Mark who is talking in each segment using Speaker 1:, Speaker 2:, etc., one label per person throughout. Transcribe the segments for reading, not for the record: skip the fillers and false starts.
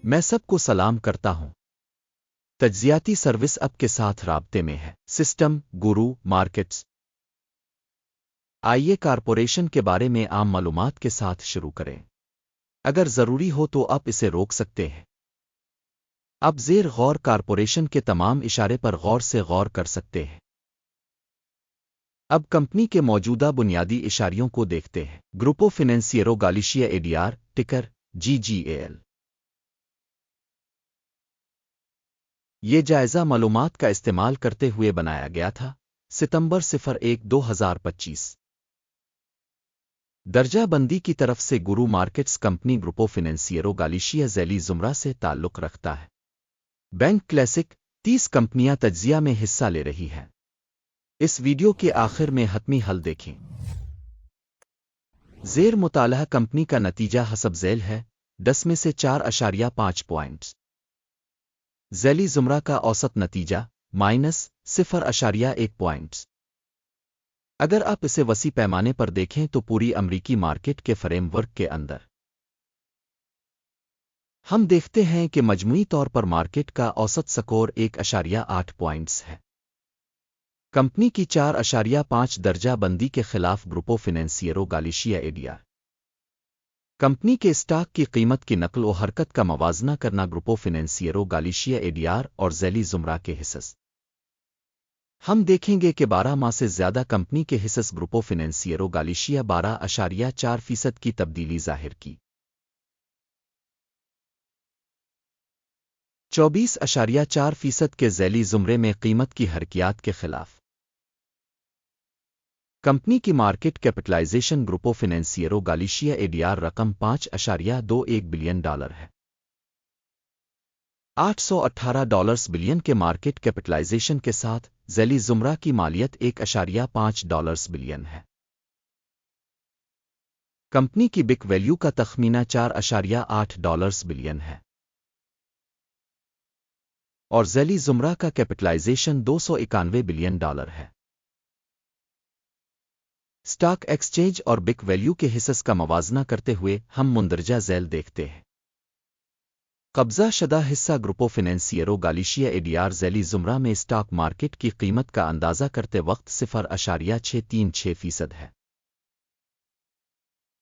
Speaker 1: میں سب کو سلام کرتا ہوں۔ تجزیاتی سروس اب کے ساتھ رابطے میں ہے۔ سسٹم گورو مارکیٹس۔ آئیے کارپوریشن کے بارے میں عام معلومات کے ساتھ شروع کریں۔ اگر ضروری ہو تو آپ اسے روک سکتے ہیں۔ اب زیر غور کارپوریشن کے تمام اشارے پر غور سے غور کر سکتے ہیں۔ اب کمپنی کے موجودہ بنیادی اشاریوں کو دیکھتے ہیں۔ گروپو فنانسیرو گالیشیا ADR ٹکر GGAL۔ یہ جائزہ معلومات کا استعمال کرتے ہوئے بنایا گیا تھا۔ ستمبر 01 2025۔ درجہ بندی کی طرف سے گورو مارکیٹس کمپنی گروپو فنانسیرو گالیشیا ذیلی زمرہ سے تعلق رکھتا ہے۔ بینک کلاسک 30 کمپنیاں تجزیہ میں حصہ لے رہی ہیں۔ اس ویڈیو کے آخر میں حتمی حل دیکھیں۔ زیر مطالعہ کمپنی کا نتیجہ حسب ذیل ہے 10 میں سے 4.5 پوائنٹس۔ ذیلی زمرہ کا اوسط نتیجہ -0.1 پوائنٹس۔ اگر آپ اسے وسیع پیمانے پر دیکھیں تو پوری امریکی مارکیٹ کے فریم ورک کے اندر ہم دیکھتے ہیں کہ مجموعی طور پر مارکیٹ کا اوسط سکور 1.8 پوائنٹس ہے۔ کمپنی کی 4.5 درجہ بندی کے خلاف گروپو فنانسیرو گالیشیا ADR۔ کمپنی کے اسٹاک کی قیمت کی نقل و حرکت کا موازنہ کرنا گروپو فنانسیرو گالیشیا ADR اور ذیلی زمرہ کے حصص۔ ہم دیکھیں گے کہ 12 ماہ سے زیادہ کمپنی کے حصص گروپو فنانسیرو گالیشیا 12.4% کی تبدیلی ظاہر کی۔ 24.4% کے ذیلی زمرے میں قیمت کی حرکیات کے خلاف۔ کمپنی کی مارکیٹ کیپٹلائزیشن گروپو فنانسیرو گالیشیا ADR رقم $5.21 بلین ہے۔ $818 بلین کے مارکیٹ کیپٹلائزیشن کے ساتھ ذیلی زمرہ کی مالیت $1.5 بلین ہے۔ کمپنی کی بک ویلیو کا تخمینہ $4.8 بلین ہے اور ذیلی زمرہ کا کیپٹلائزیشن $291 بلین ہے۔ اسٹاک ایکسچینج اور بک ویلیو کے حصص کا موازنہ کرتے ہوئے ہم مندرجہ ذیل دیکھتے ہیں۔ قبضہ شدہ حصہ گروپو فنانسیرو گالیشیا ADR ذیلی زمرہ میں اسٹاک مارکیٹ کی قیمت کا اندازہ کرتے وقت 0.636% ہے۔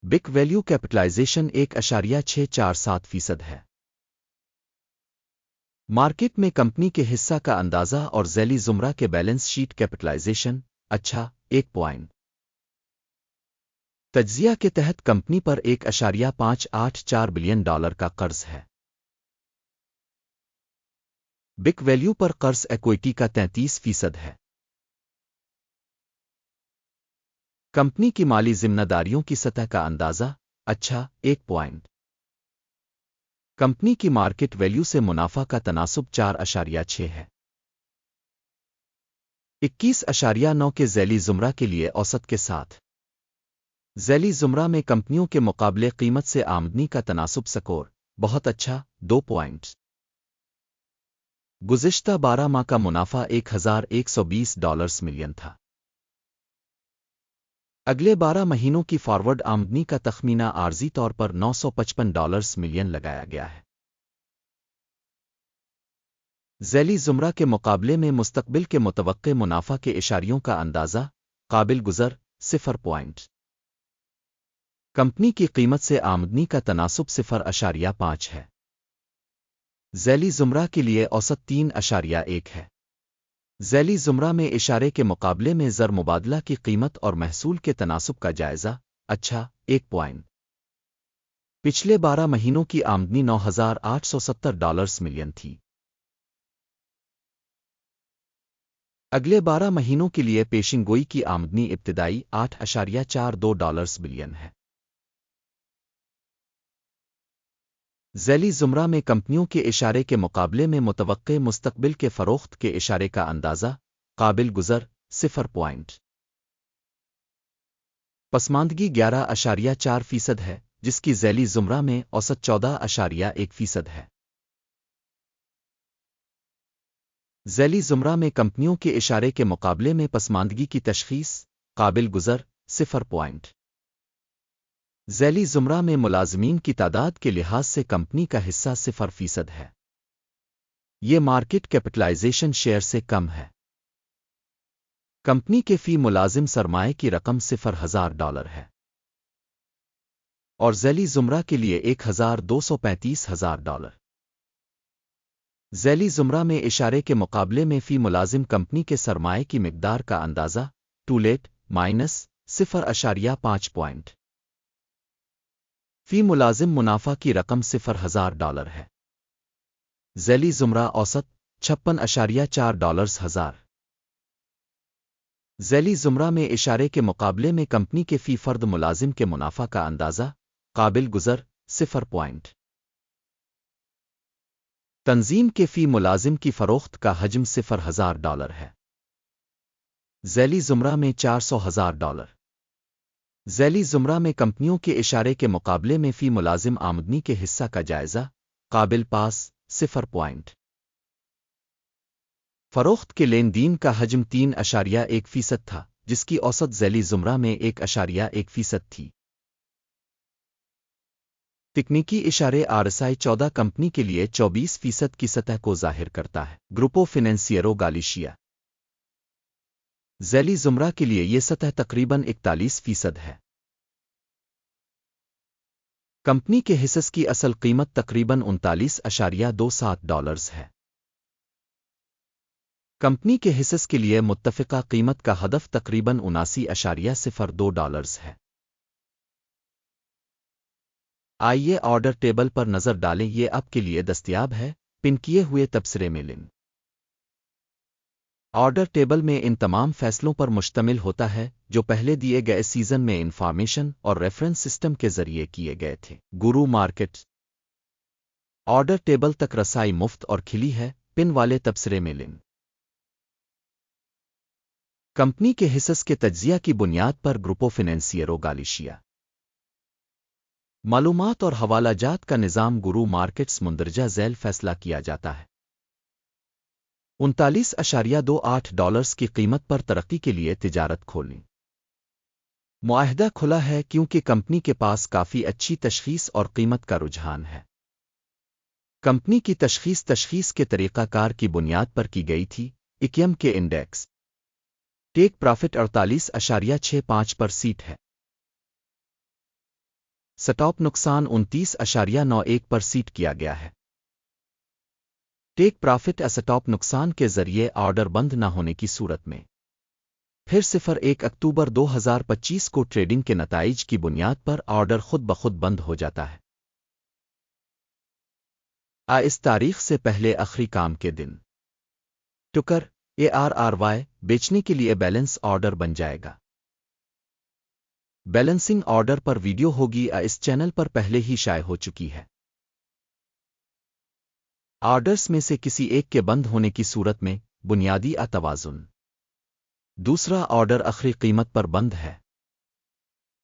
Speaker 1: بک ویلیو کیپٹلائزیشن 1.647% ہے۔ مارکیٹ میں کمپنی کے حصہ کا اندازہ اور ذیلی زمرہ کے بیلنس شیٹ کیپٹلائزیشن 1 پوائنٹ۔ تجزیہ کے تحت کمپنی پر $1.584 بلین کا قرض ہے۔ بک ویلیو پر قرض ایکوئٹی کا 33% ہے۔ کمپنی کی مالی ذمہ داریوں کی سطح کا اندازہ 1 پوائنٹ۔ کمپنی کی مارکیٹ ویلیو سے منافع کا تناسب 4.6 ہے۔ 21.9 کے ذیلی زمرہ کے لیے اوسط کے ساتھ ذیلی زمرہ میں کمپنیوں کے مقابلے قیمت سے آمدنی کا تناسب سکور بہت اچھا 2 پوائنٹس۔ گزشتہ 12 ماہ کا منافع $1,120 ملین تھا۔ اگلے 12 مہینوں کی فارورڈ آمدنی کا تخمینہ عارضی طور پر $955 ملین لگایا گیا ہے۔ ذیلی زمرہ کے مقابلے میں مستقبل کے متوقع منافع کے اشاریوں کا اندازہ قابل گزر 0 پوائنٹ۔ کمپنی کی قیمت سے آمدنی کا تناسب 0.5 ہے۔ ذیلی زمرہ کے لیے اوسط 3.1 ہے۔ ذیلی زمرہ میں اشارے کے مقابلے میں زر مبادلہ کی قیمت اور محصول کے تناسب کا جائزہ 1 پوائنٹ۔ پچھلے 12 مہینوں کی آمدنی $9,870 ملین تھی۔ اگلے 12 مہینوں کے لیے پیشن گوئی کی آمدنی ابتدائی $8.42 بلین ہے۔ ذیلی زمرہ میں کمپنیوں کے اشارے کے مقابلے میں متوقع مستقبل کے فروخت کے اشارے کا اندازہ قابل گزر 0 پوائنٹ۔ پسماندگی 11.4% ہے، جس کی ذیلی زمرہ میں اوسط 14.1% ہے۔ ذیلی زمرہ میں کمپنیوں کے اشارے کے مقابلے میں پسماندگی کی تشخیص قابل گزر 0 پوائنٹ۔ ذیلی زمرہ میں ملازمین کی تعداد کے لحاظ سے کمپنی کا حصہ 0% ہے۔ یہ مارکیٹ کیپٹلائزیشن شیئر سے کم ہے۔ کمپنی کے فی ملازم سرمایہ کی رقم $0,000 ہے اور ذیلی زمرہ کے لیے $1,235,000۔ ذیلی زمرہ میں اشارے کے مقابلے میں فی ملازم کمپنی کے سرمایہ کی مقدار کا اندازہ ٹولیٹ -0.5 پوائنٹ۔ فی ملازم منافع کی رقم $0,000 ہے۔ ذیلی زمرہ اوسط $56.4 ذیلی زمرہ میں اشارے کے مقابلے میں کمپنی کے فی فرد ملازم کے منافع کا اندازہ قابل گزر 0 پوائنٹ۔ تنظیم کے فی ملازم کی فروخت کا حجم $0,000 ہے۔ ذیلی زمرہ میں $400,000۔ ذیلی زمرہ میں کمپنیوں کے اشارے کے مقابلے میں فی ملازم آمدنی کے حصہ کا جائزہ قابل پاس 0 پوائنٹ۔ فروخت کے لین دین کا حجم 3.1% تھا، جس کی اوسط ذیلی زمرہ میں 1.1% تھی۔ تکنیکی اشارے RSI 14 کمپنی کے لیے 24% کی سطح کو ظاہر کرتا ہے۔ گروپو فنانسیرو گالیشیا ذیلی زمرہ کے لیے یہ سطح تقریباً 41% ہے۔ کمپنی کے حصص کی اصل قیمت تقریباً $39.27 ہے۔ کمپنی کے حصص کے لیے متفقہ قیمت کا ہدف تقریباً $79.02 ہے۔ آئیے آرڈر ٹیبل پر نظر ڈالیں، یہ آپ کے لیے دستیاب ہے پن کیے ہوئے تبصرے میں لنک۔ آرڈر ٹیبل میں ان تمام فیصلوں پر مشتمل ہوتا ہے جو پہلے دیے گئے سیزن میں انفارمیشن اور ریفرنس سسٹم کے ذریعے کیے گئے تھے۔ گورو مارکیٹ آرڈر ٹیبل تک رسائی مفت اور کھلی ہے پن والے تبصرے میں لنک۔ کمپنی کے حصص کے تجزیہ کی بنیاد پر گروپو فنانسیرو گالیشیا معلومات اور حوالہ جات کا نظام گورو مارکیٹس مندرجہ ذیل فیصلہ کیا جاتا ہے۔ $39.28 کی قیمت پر ترقی کے لیے تجارت کھولیں۔ معاہدہ کھلا ہے کیونکہ کمپنی کے پاس کافی اچھی تشخیص اور قیمت کا رجحان ہے۔ کمپنی کی تشخیص کے طریقہ کار کی بنیاد پر کی گئی تھی۔ ICM کے انڈیکس ٹیک پرافٹ 48.65% ہے۔ سٹاپ نقصان 29.91% کیا گیا ہے۔ ٹیک پرافٹ اسٹاپ نقصان کے ذریعے آرڈر بند نہ ہونے کی صورت میں پھر 1 اکتوبر 2025 کو ٹریڈنگ کے نتائج کی بنیاد پر آرڈر خود بخود بند ہو جاتا ہے۔ اس تاریخ سے پہلے آخری کام کے دن ٹکر ARRY بیچنے کے لیے بیلنس آرڈر بن جائے گا۔ بیلنسنگ آرڈر پر ویڈیو ہوگی اس چینل پر پہلے ہی شائع ہو چکی ہے۔ آرڈرز میں سے کسی ایک کے بند ہونے کی صورت میں بنیادی توازن دوسرا آرڈر آخری قیمت پر بند ہے۔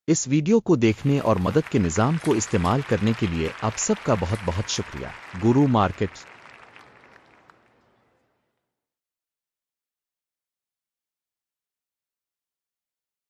Speaker 1: اس ویڈیو کو دیکھنے اور مدد کے نظام کو استعمال کرنے کے لیے آپ سب کا بہت بہت شکریہ۔ گورو مارکیٹ